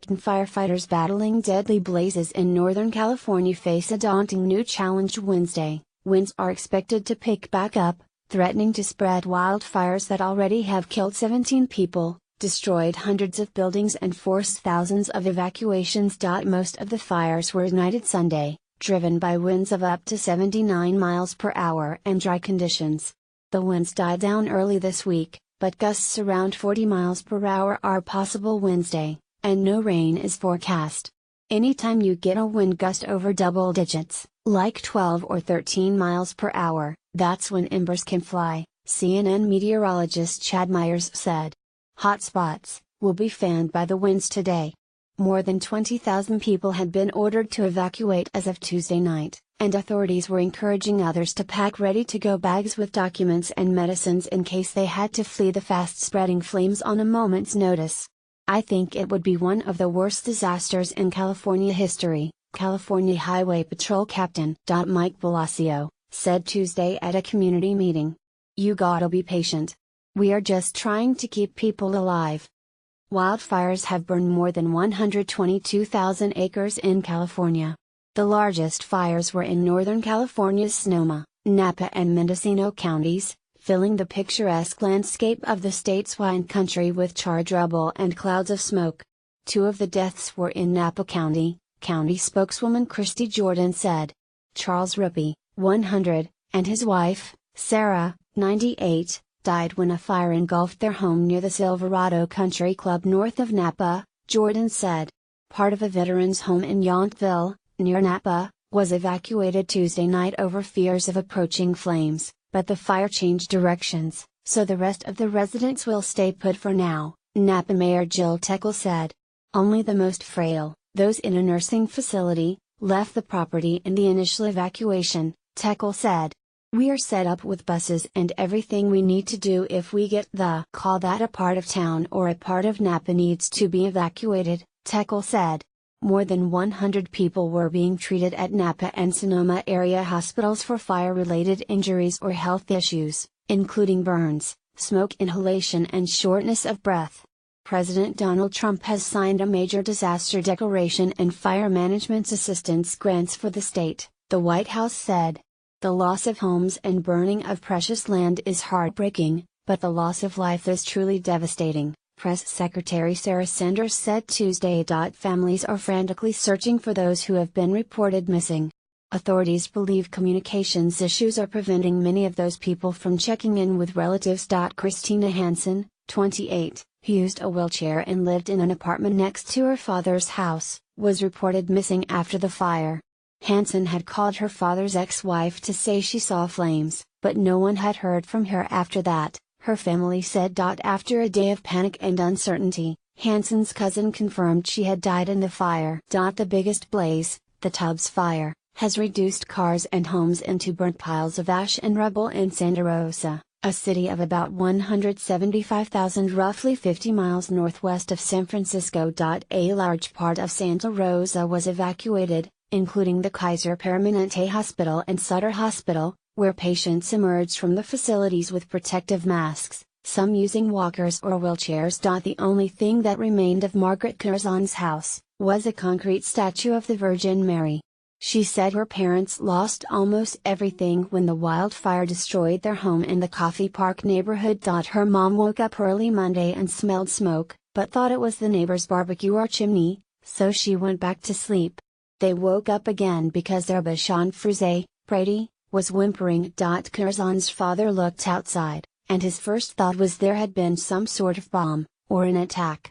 Firefighters battling deadly blazes in Northern California face a daunting new challenge Wednesday. Winds are expected to pick back up, threatening to spread wildfires that already have killed 17 people, destroyed hundreds of buildings and forced thousands of evacuations. Most of the fires were ignited Sunday, driven by winds of up to 79 miles per hour and dry conditions. The winds died down early this week, but gusts around 40 miles per hour are possible Wednesday, and no rain is forecast. Anytime you get a wind gust over double digits, like 12 or 13 miles per hour, that's when embers can fly, CNN meteorologist Chad Myers said. Hot spots will be fanned by the winds today. More than 20,000 people had been ordered to evacuate as of Tuesday night, and authorities were encouraging others to pack ready-to-go bags with documents and medicines in case they had to flee the fast-spreading flames on a moment's notice. I think it would be one of the worst disasters in California history, California Highway Patrol Captain Mike Blasio said Tuesday at a community meeting. You gotta be patient. We are just trying to keep people alive. Wildfires have burned more than 122,000 acres in California. The largest fires were in Northern California's Sonoma, Napa and Mendocino counties, filling the picturesque landscape of the state's wine country with charred rubble and clouds of smoke. 2 of the deaths were in Napa County, county spokeswoman Christy Jordan said. Charles Rippey, 100, and his wife, Sarah, 98, died when a fire engulfed their home near the Silverado Country Club north of Napa, Jordan said. Part of a veteran's home in Yountville, near Napa, was evacuated Tuesday night over fears of approaching flames, but the fire changed directions, so the rest of the residents will stay put for now, Napa Mayor Jill Teckle said. Only the most frail, those in a nursing facility, left the property in the initial evacuation, Teckle said. We are set up with buses and everything we need to do if we get the call that a part of town or a part of Napa needs to be evacuated, Teckle said. More than 100 people were being treated at Napa and Sonoma area hospitals for fire-related injuries or health issues, including burns, smoke inhalation and shortness of breath. President Donald Trump has signed a major disaster declaration and fire management assistance grants for the state, the White House said. The loss of homes and burning of precious land is heartbreaking, but the loss of life is truly devastating, Press Secretary Sarah Sanders said Tuesday. Families are frantically searching for those who have been reported missing. Authorities believe communications issues are preventing many of those people from checking in with relatives. Christina Hansen, 28, who used a wheelchair and lived in an apartment next to her father's house, was reported missing after the fire. Hansen had called her father's ex-wife to say she saw flames, but no one had heard from her after that, her family said. After a day of panic and uncertainty, Hansen's cousin confirmed she had died in the fire. The biggest blaze, the Tubbs Fire, has reduced cars and homes into burnt piles of ash and rubble in Santa Rosa, a city of about 175,000 roughly 50 miles northwest of San Francisco. A large part of Santa Rosa was evacuated, including the Kaiser Permanente Hospital and Sutter Hospital, where patients emerged from the facilities with protective masks, some using walkers or wheelchairs. The only thing that remained of Margaret Curzon's house was a concrete statue of the Virgin Mary. She said her parents lost almost everything when the wildfire destroyed their home in the Coffee Park neighborhood. Her mom woke up early Monday and smelled smoke, but thought it was the neighbor's barbecue or chimney, so she went back to sleep. They woke up again because their Bashan Fruze, Brady, was whimpering. Curzon's father looked outside, and his first thought was there had been some sort of bomb, or an attack.